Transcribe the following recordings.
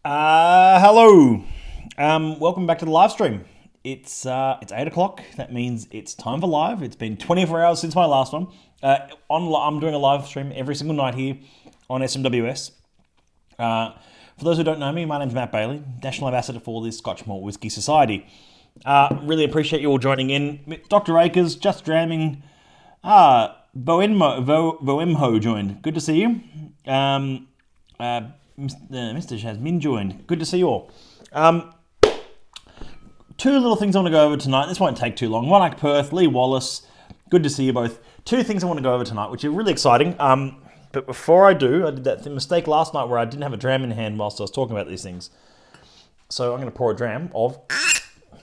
Hello. Welcome back to the live stream. It's 8 o'clock. That means it's time for live. It's been 24 hours since my last one. I'm doing a live stream every single night here on SMWS. For those who don't know me, my name's Matt Bailey, National Ambassador for the Scotch Malt Whisky Society. Really appreciate you all joining in. Dr. Akers, Just Dramming. Boemho joined. Good to see you. Mr. Shazmin joined. Good to see you all. Two little things I want to go over tonight. This won't take too long. Monarch Perth, Lee Wallace. Good to see you both. Two things I want to go over tonight, which are really exciting. But before I do, I did that mistake last night where I didn't have a dram in hand whilst I was talking about these things. So I'm going to pour a dram of...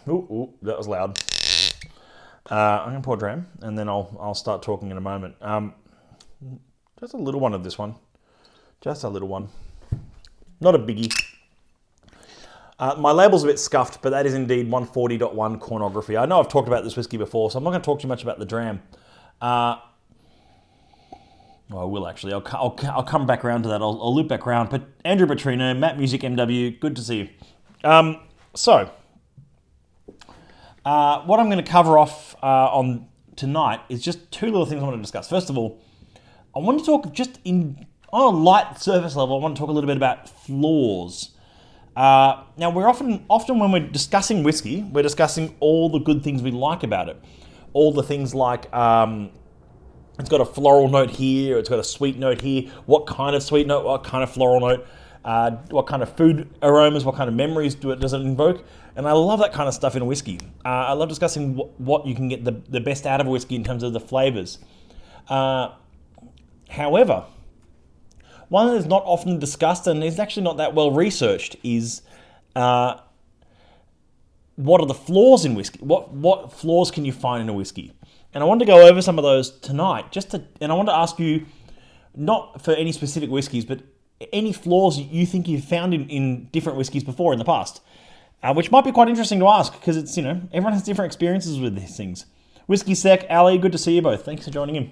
Ooh, that was loud. I'm going to pour a dram, and then I'll start talking in a moment. Just a little one of this one. Just a little one. Not a biggie. My label's a bit scuffed, but that is indeed 140.1 cornography. I know I've talked about this whiskey before, so I'm not going to talk too much about the dram. Well, I will actually. I'll come back around to that. I'll loop back around. But Andrew Petrino, Matt Music MW, good to see you. What I'm going to cover off on tonight is just two little things I want to discuss. First of all, I want to talk on a light surface level. I want to talk a little bit about flaws. Now, we're often when we're discussing whiskey, we're discussing all the good things we like about it. All the things like it's got a floral note here, it's got a sweet note here. What kind of sweet note? What kind of floral note? What kind of food aromas? What kind of memories does it invoke? And I love that kind of stuff in a whiskey. I love discussing what you can get the best out of a whiskey in terms of the flavors. However, one that is not often discussed and is actually not that well researched is what are the flaws in whiskey? What flaws can you find in a whiskey? And I want to go over some of those tonight. And I want to ask you, not for any specific whiskies, but any flaws you think you've found in different whiskies before in the past, which might be quite interesting to ask because it's everyone has different experiences with these things. Whiskey Sec, Ali, good to see you both. Thanks for joining in.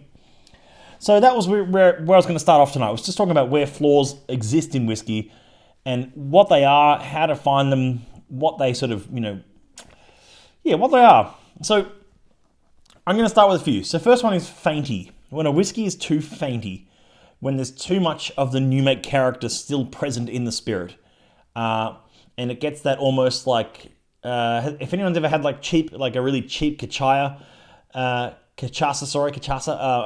So that was where I was going to start off tonight. I was just talking about where flaws exist in whiskey and what they are, how to find them, what they sort of, what they are. So I'm going to start with a few. So first one is fainty. When a whiskey is too fainty, when there's too much of the new make character still present in the spirit. And it gets that almost like, if anyone's ever had a really cheap cachaça, a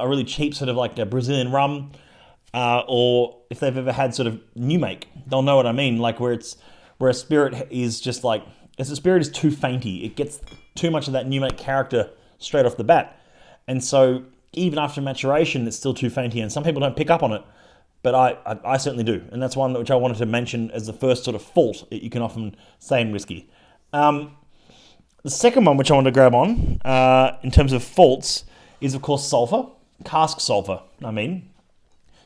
really cheap sort of like a Brazilian rum, or if they've ever had sort of new make, they'll know what I mean. Like where a spirit is just like, if the spirit is too fainty, it gets too much of that new make character straight off the bat. And so even after maturation, it's still too fainty, and some people don't pick up on it, but I certainly do. And that's one which I wanted to mention as the first sort of fault that you can often say in whiskey. The second one which I want to grab on, in terms of faults, is of course sulfur, cask sulfur.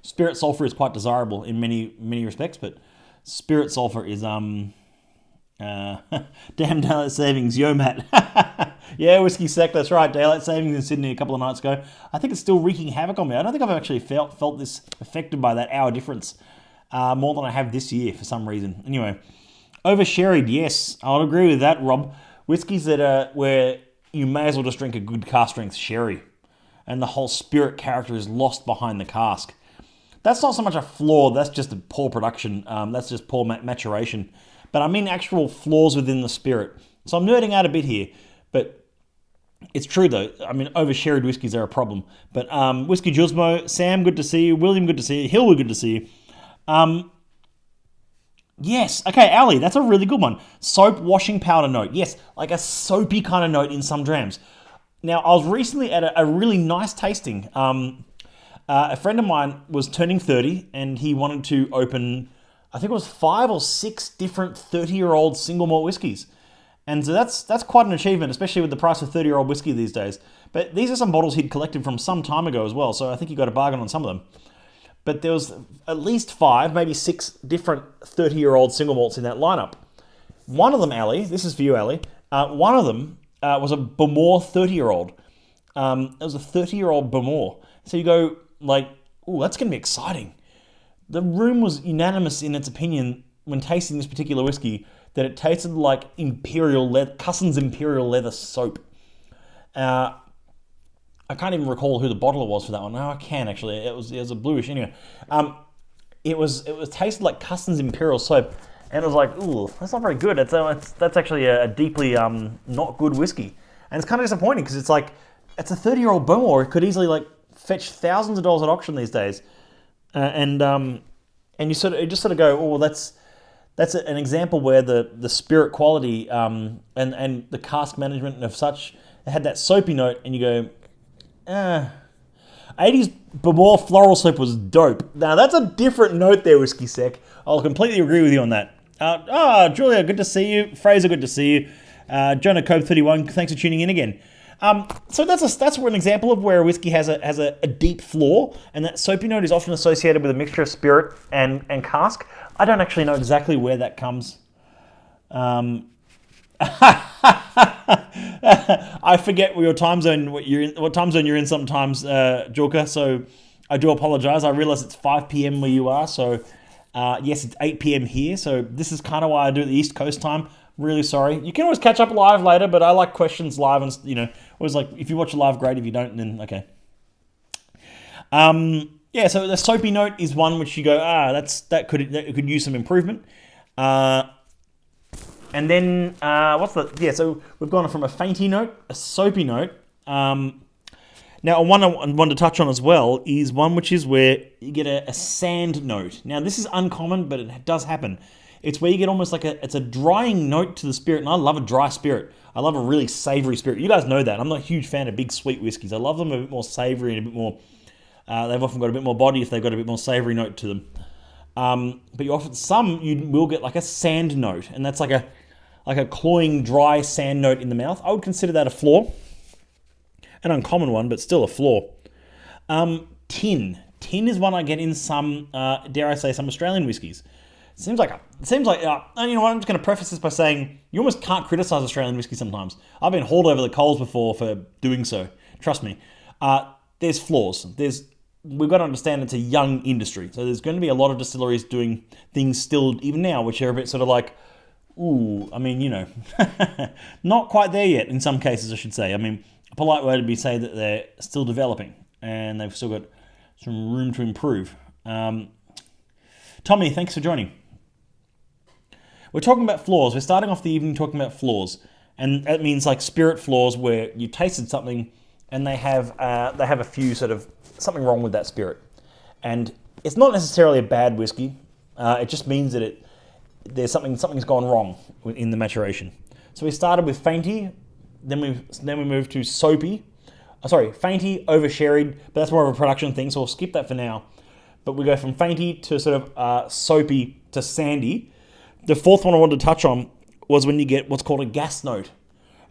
Spirit sulfur is quite desirable in many respects, but spirit sulfur is damn daylight savings, yo Matt. Yeah, Whiskey Sec, that's right. Daylight savings in Sydney a couple of nights ago. I think it's still wreaking havoc on me. I don't think I've actually felt this affected by that hour difference more than I have this year for some reason. Anyway, over sherried, yes, I'll agree with that, Rob. Whiskies that are where you may as well just drink a good cask strength sherry, and the whole spirit character is lost behind the cask. That's not so much a flaw. That's just a poor production. That's just poor maturation. But I mean actual flaws within the spirit. So I'm nerding out a bit here, but it's true though. Over sherried whiskies are a problem. But Whiskey Jusmo, Sam, good to see you. William, good to see you. Hilwood, good to see you. Yes. Okay, Ali, that's a really good one. Soap washing powder note. Yes, like a soapy kind of note in some drams. Now, I was recently at a really nice tasting. A friend of mine was turning 30 and he wanted to open, I think it was 5 or 6 different 30-year-old single malt whiskies. And so that's quite an achievement, especially with the price of 30-year-old whiskey these days. But these are some bottles he'd collected from some time ago as well, so I think he got a bargain on some of them. But there was at least 5, maybe 6 different 30-year-old single malts in that lineup. One of them, Ali, this is for you, Ali, one of them was a Bowmore 30-year-old. It was a 30-year-old Bowmore. So you go like, ooh, that's going to be exciting. The room was unanimous in its opinion when tasting this particular whiskey that it tasted like Cusson's Imperial Leather soap. I can't even recall who the bottler was for that one. No, I can actually. It was a bluish anyway. It was tasted like Cusson's Imperial soap, and it was like, ooh, that's not very good. That's actually a deeply not good whiskey, and it's kind of disappointing because it's like it's a 30-year-old Bowmore. It could easily like fetch thousands of dollars at auction these days, and you just sort of go, oh, well, that's an example where the spirit quality and the cask management and of such had that soapy note, and you go, 80s Bowmore floral soap was dope. Now that's a different note there, Whiskey Sec. I'll completely agree with you on that. Julia, good to see you. Fraser, good to see you. Jonah Cobe 31, thanks for tuning in again. So that's an example of where a whiskey has a deep flaw, and that soapy note is often associated with a mixture of spirit and cask. I don't actually know exactly where that comes. I forget what time zone you're in sometimes, Joker. So I do apologize. I realize it's 5 p.m. where you are. So yes, it's 8 p.m. here. So this is kind of why I do it the East Coast time. Really sorry. You can always catch up live later, but I like questions live, and always like if you watch it live, great. If you don't, then okay. Yeah. So the soapy note is one which you go, that could use some improvement. And then, so we've gone from a fainty note, a soapy note. Now, one I want to touch on as well is one which is where you get a sand note. Now, this is uncommon, but it does happen. It's where you get almost like it's a drying note to the spirit, and I love a dry spirit. I love a really savory spirit. You guys know that. I'm not a huge fan of big sweet whiskies. I love them a bit more savory and a bit more, they've often got a bit more body if they've got a bit more savory note to them. But you will get like a sand note, and that's like a cloying, dry sand note in the mouth. I would consider that a flaw. An uncommon one, but still a flaw. Tin. Tin is one I get in some, dare I say, some Australian whiskies. It seems like, and you know what, I'm just going to preface this by saying, you almost can't criticize Australian whiskey sometimes. I've been hauled over the coals before for doing so. Trust me. There's flaws. We've got to understand it's a young industry. So there's going to be a lot of distilleries doing things still, even now, which are a bit sort of like, ooh, not quite there yet in some cases, I should say. I mean, a polite word would be say that they're still developing and they've still got some room to improve. Tommy, thanks for joining. We're talking about flaws. We're starting off the evening talking about flaws. And that means like spirit flaws where you tasted something and they have a few sort of something wrong with that spirit. And it's not necessarily a bad whiskey. It just means that there's something's gone wrong in the maturation. So we started with fainty, then we moved to soapy. Fainty over sherried, but that's more of a production thing, so we'll skip that for now. But we go from fainty to sort of soapy to sandy. The fourth one I wanted to touch on was when you get what's called a gas note,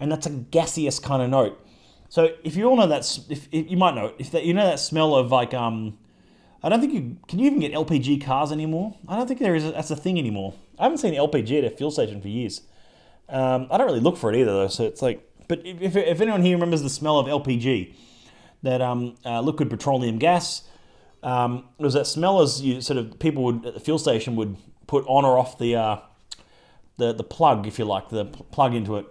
and that's a gaseous kind of note. So if you all know that, if you might know it, you know that smell of like I don't think can you even get LPG cars anymore? I don't think that's a thing anymore. I haven't seen LPG at a fuel station for years. I don't really look for it either though, so it's like, but if anyone here remembers the smell of LPG, that liquid petroleum gas, it was that smell as you sort of people would at the fuel station would put on or off the plug, if you like, the plug into it.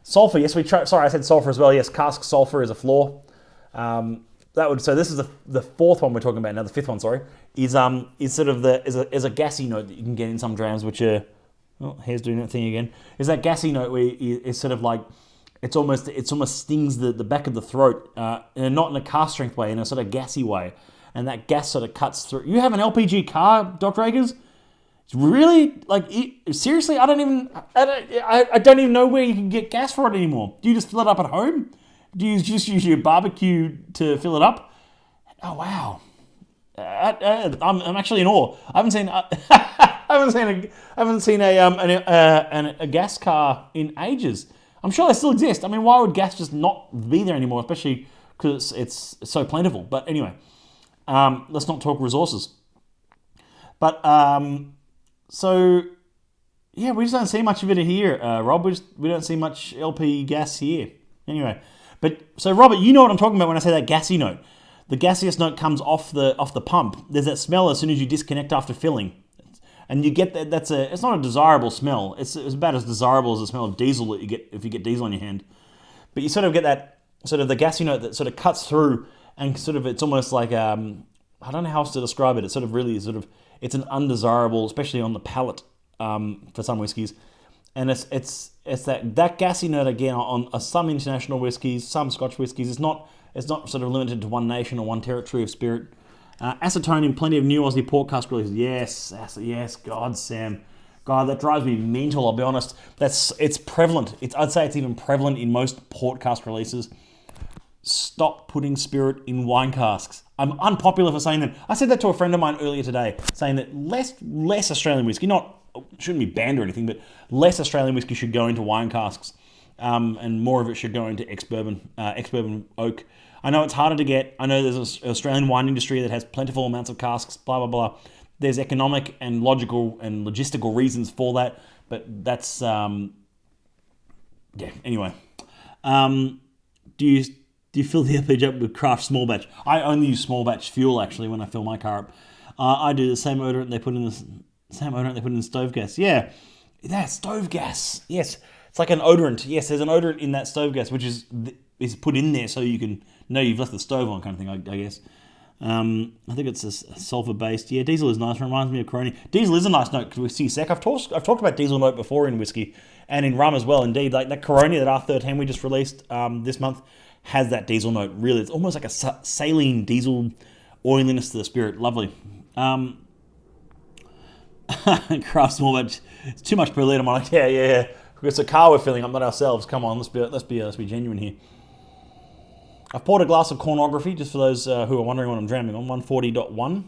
Sulfur, yes, sorry, I said sulfur as well. Yes, cask sulfur is a flaw. So this is the fourth one we're talking about now. The fifth one, sorry, is sort of is a gassy note that you can get in some drams, which are, hair's doing that thing again. Is that gassy note where it's sort of like it almost stings the back of the throat, not in a car strength way, in a sort of gassy way, and that gas sort of cuts through. You have an LPG car, Dr. Akers? Really? Like, seriously? I don't even know where you can get gas for it anymore. Do you just fill it up at home? Do you just use your barbecue to fill it up? Oh wow! I'm actually in awe. I haven't seen a gas car in ages. I'm sure they still exist. I mean, why would gas just not be there anymore? Especially because it's so plentiful. But anyway, let's not talk resources. But so yeah, we just don't see much of it here, Rob. We don't see much LP gas here. Anyway. But so Robert, you know what I'm talking about when I say that gassy note. The gaseous note comes off the pump. There's that smell as soon as you disconnect after filling, And you get that. It's not a desirable smell. It's about as desirable as the smell of diesel that you get if you get diesel on your hand. But you sort of get that sort of the gassy note that sort of cuts through, and sort of it's almost like I don't know how else to describe it. It's sort of really it's an undesirable, especially on the palate for some whiskies, and it's that gassy note again on some international whiskies, some Scotch whiskies. It's not sort of limited to one nation or one territory of spirit. Acetone in plenty of new Aussie port cask releases. Yes, God, Sam. God, that drives me mental, I'll be honest. It's prevalent. I'd say it's even prevalent in most port cask releases. Stop putting spirit in wine casks. I'm unpopular for saying that. I said that to a friend of mine earlier today, saying that less Australian whiskey, shouldn't be banned or anything, but less Australian whiskey should go into wine casks, and more of it should go into ex-bourbon oak. I know it's harder to get. I know there's an Australian wine industry that has plentiful amounts of casks, blah, blah, blah. There's economic and logical and logistical reasons for that, but that's, anyway. Do you fill the LPG up with craft small batch? I only use small batch fuel, actually, when I fill my car up. I do the same odorant they put in the stove gas. Yeah, that stove gas. Yes, it's like an odorant. Yes, there's an odorant in that stove gas, which is put in there so you can know you've left the stove on, kind of thing, I guess. I think it's a sulfur-based. Yeah, diesel is nice. Reminds me of Coroni. Diesel is a nice note with C-Sec. I've talked about diesel note before in whiskey and in rum as well. Indeed, like that Coroni, that R13 we just released this month, has that diesel note. Really, it's almost like a saline diesel oiliness to the spirit. Lovely. Craft small batch. It's too much per litre. I'm like, yeah. It's a car we're filling up, not ourselves. Come on, let's be genuine here. I've poured a glass of cornography, just for those who are wondering what I'm drowning on, 140.1.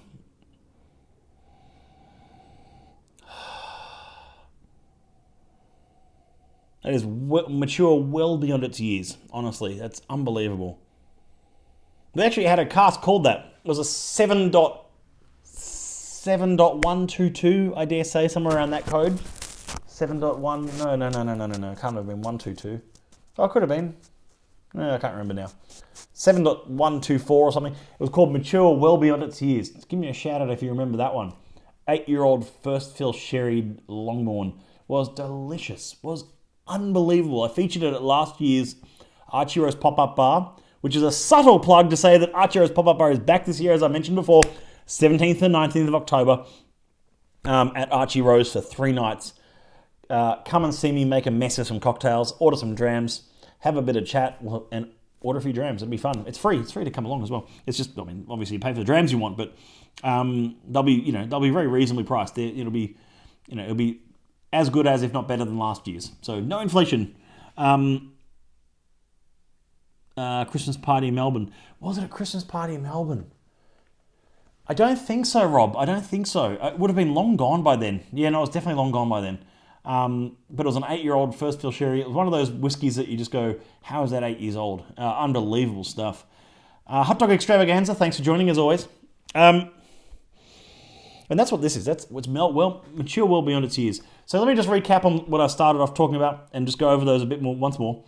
That is mature well beyond its years, honestly. That's unbelievable. They actually had a cask called that. It was a 7.122, I dare say, somewhere around that code. 7.1, no, can't have been 122. Oh, it could have been. No, I can't remember now. 7.124 or something. It was called Mature Well Beyond Its Years. Give me a shout out if you remember that one. 8-year-old first fill sherry Longbourn. Was delicious. Was unbelievable. I featured it at last year's Archieros Pop-Up Bar, which is a subtle plug to say that Archieros Pop-Up Bar is back this year, as I mentioned before, 17th and 19th of October at Archieros for 3 nights. Come and see me make a mess of some cocktails, order some drams, have a bit of chat, and order a few drams. It'll be fun. It's free. It's free to come along as well. It's just, obviously you pay for the drams you want, but they'll be very reasonably priced. It'll be as good as, if not better than last year's. So no inflation. Christmas party in Melbourne. Was it a Christmas party in Melbourne? I don't think so, Rob. I don't think so. It would have been long gone by then. Yeah, no, it was definitely long gone by then. But it was an 8-year-old first fill sherry. It was one of those whiskies that you just go, how is that 8 years old? Unbelievable stuff. Hot Dog Extravaganza, thanks for joining as always. And that's what this is. It's mature well beyond its years. So let me just recap on what I started off talking about and just go over those a bit more once more.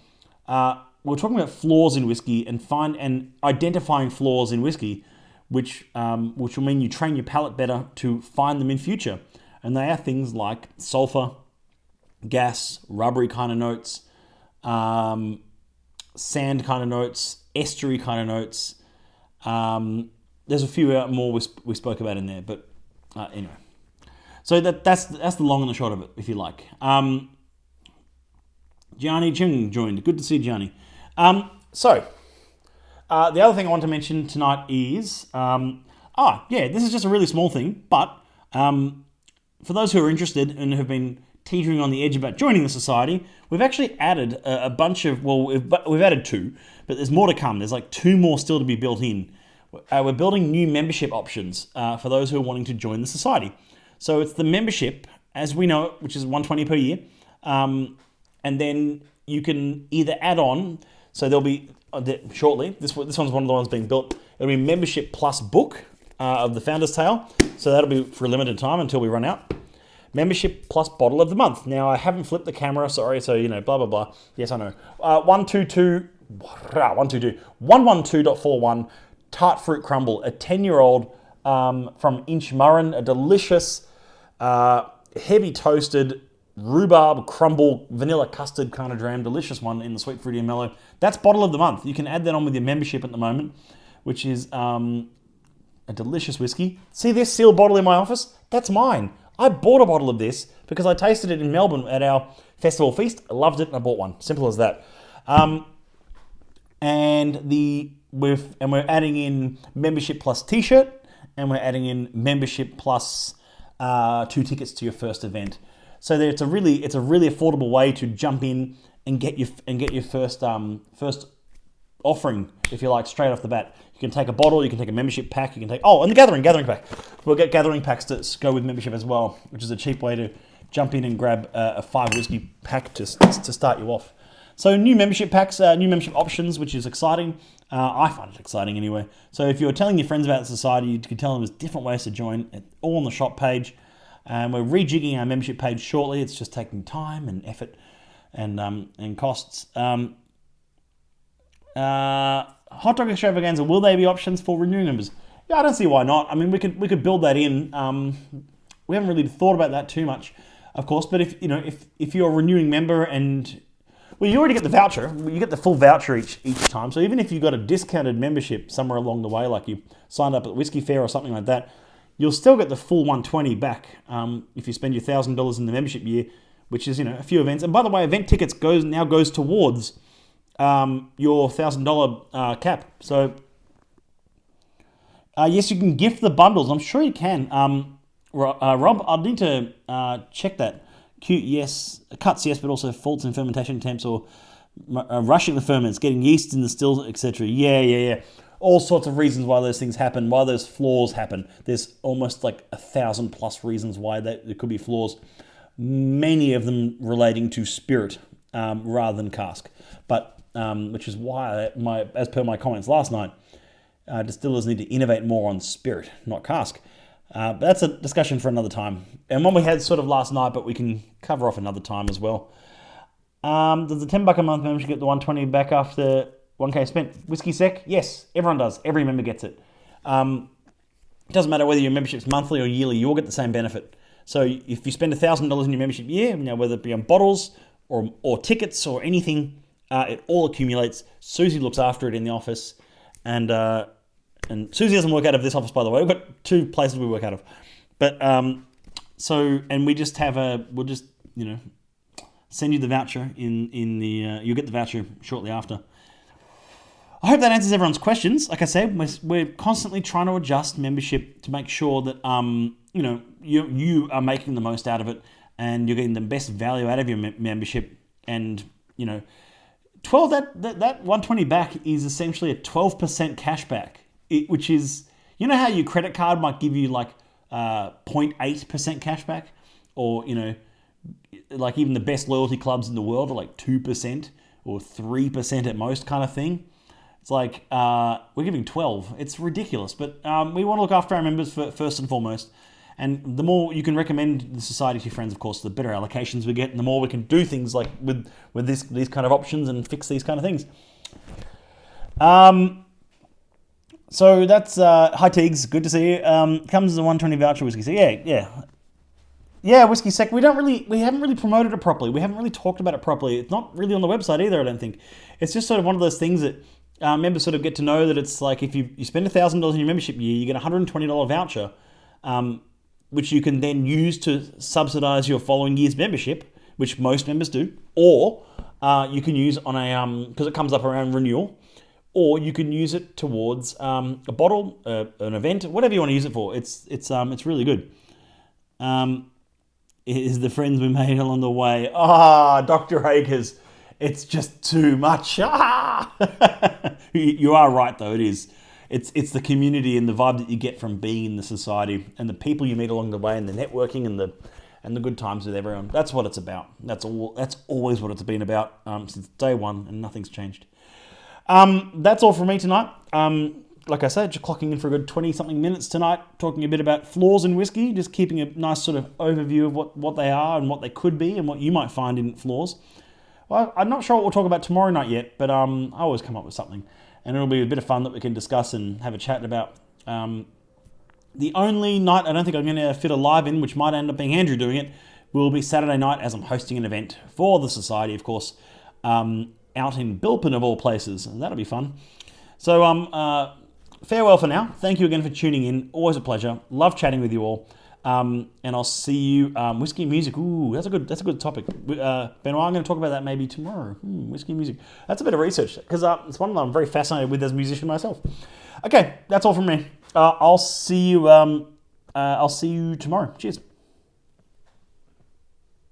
We're talking about flaws in whiskey and identifying flaws in whiskey, which will mean you train your palate better to find them in future. And they are things like sulfur, gas, rubbery kind of notes, sand kind of notes, estuary kind of notes. There's a few more we spoke about in there, but anyway. So that's the long and the short of it, if you like. Gianni Chung joined. Good to see Gianni. The other thing I want to mention tonight is, this is just a really small thing, but for those who are interested and have been teetering on the edge about joining the society, we've actually added a bunch of, we've added 2, but there's more to come. There's like 2 more still to be built in. We're building new membership options for those who are wanting to join the society. So it's the membership, as we know it, which is $120 per year, and then you can either add on, so there'll be, shortly, this one's one of the ones being built, it'll be membership plus book of the Founder's Tale, so that'll be for a limited time until we run out. Membership plus bottle of the month. Now, I haven't flipped the camera, sorry, so, blah, blah, blah. Yes, I know. 112.41 Tart Fruit Crumble, a 10-year-old from Inchmurrin, a delicious heavy toasted rhubarb crumble vanilla custard kind of dram, delicious one in the sweet fruity and mellow. That's bottle of the month. You can add that on with your membership at the moment, which is a delicious whiskey. See this sealed bottle in my office? That's mine. I bought a bottle of this because I tasted it in Melbourne at our festival feast. I loved it and I bought one. Simple as that. We're adding in membership plus t-shirt, and we're adding in membership plus 2 tickets to your first event. So it's a really affordable way to jump in and get your first offering, if you like, straight off the bat. You can take a bottle, you can take a membership pack, you can take and the gathering pack. We'll get gathering packs to go with membership as well, which is a cheap way to jump in and grab a 5 whiskey pack to start you off. So new membership packs, new membership options, which is exciting. I find it exciting anyway. So if you're telling your friends about the society, you can tell them there's different ways to join, all on the shop page. We're rejigging our membership page shortly. It's just taking time and effort and costs. Hot dog extravaganza, will they be options for renewing members? Yeah, I don't see why not. I mean, we could build that in. We haven't really thought about that too much, of course. But if you're a renewing member and you already get the voucher, you get the full voucher each time. So even if you got a discounted membership somewhere along the way, like you signed up at Whiskey Fair or something like that, you'll still get the full $120 back if you spend your $1,000 in the membership year, which is a few events. And by the way, event tickets now goes towards your $1,000 cap. So yes, you can gift the bundles. I'm sure you can. Rob, I'll need to check that. Yes, cuts, yes, but also faults in fermentation temps or rushing the ferments, getting yeast in the stills, etc. Yeah. All sorts of reasons why those things happen, why those flaws happen. There's almost like 1,000+ reasons why there could be flaws. Many of them relating to spirit rather than cask, but which is why, as per my comments last night, distillers need to innovate more on spirit, not cask. But that's a discussion for another time. And one we had sort of last night, but we can cover off another time as well. Does the $10 a month membership get the $120 back after 1K spent? Whiskey Sec? Yes, everyone does. Every member gets it. It doesn't matter whether your membership's monthly or yearly, you all get the same benefit. So if you spend $1,000 in your membership year, whether it be on bottles or tickets or anything, it all accumulates. Susie looks after it in the office, and Susie doesn't work out of this office, by the way. We've got 2 places we work out of. But and we just we'll just send you the voucher in the you'll get the voucher shortly after. I hope that answers everyone's questions. Like I said, we're constantly trying to adjust membership to make sure that you are making the most out of it and you're getting the best value out of your membership. And 12 that $120 back is essentially a 12% cash back. Which is, how your credit card might give you like 0.8% cash back, or like even the best loyalty clubs in the world are like 2% or 3% at most kind of thing. It's like we're giving 12. It's ridiculous, but we want to look after our members first and foremost. And the more you can recommend the society to your friends, of course, the better allocations we get, and the more we can do things like with these kind of options and fix these kind of things. So that's hi Teagues, good to see you. Comes as a $120 voucher whiskey. So yeah, Whiskey Sec. We haven't really promoted it properly. We haven't really talked about it properly. It's not really on the website either, I don't think. It's just sort of one of those things that members sort of get to know, that it's like if you spend $1,000 in your membership year, you get a $120 voucher, which you can then use to subsidize your following year's membership, which most members do, or you can use on a because it comes up around renewal. Or you can use it towards a bottle, an event, whatever you want to use it for. It's really good. It is the friends we made along the way. Dr. Akers, it's just too much. You are right though. It is. It's the community and the vibe that you get from being in the society, and the people you meet along the way, and the networking and the good times with everyone. That's what it's about. That's always what it's been about since day one, and nothing's changed. That's all from me tonight. Like I said, just clocking in for a good 20-something minutes tonight, talking a bit about flaws in whiskey, just keeping a nice sort of overview of what they are and what they could be and what you might find in flaws. Well, I'm not sure what we'll talk about tomorrow night yet, but I always come up with something. And it'll be a bit of fun that we can discuss and have a chat about The only night I don't think I'm going to fit a live in, which might end up being Andrew doing it, will be Saturday night as I'm hosting an event for the Society, of course, out in Bilpin of all places, and that'll be fun. So farewell for now. Thank you again for tuning in. Always a pleasure. Love chatting with you all. And I'll see you. Whiskey and music. Ooh, that's a good topic. Benoit, I'm going to talk about that maybe tomorrow. Whiskey and music. That's a bit of research because it's one that I'm very fascinated with as a musician myself. Okay, that's all from me. I'll see you. I'll see you tomorrow. Cheers.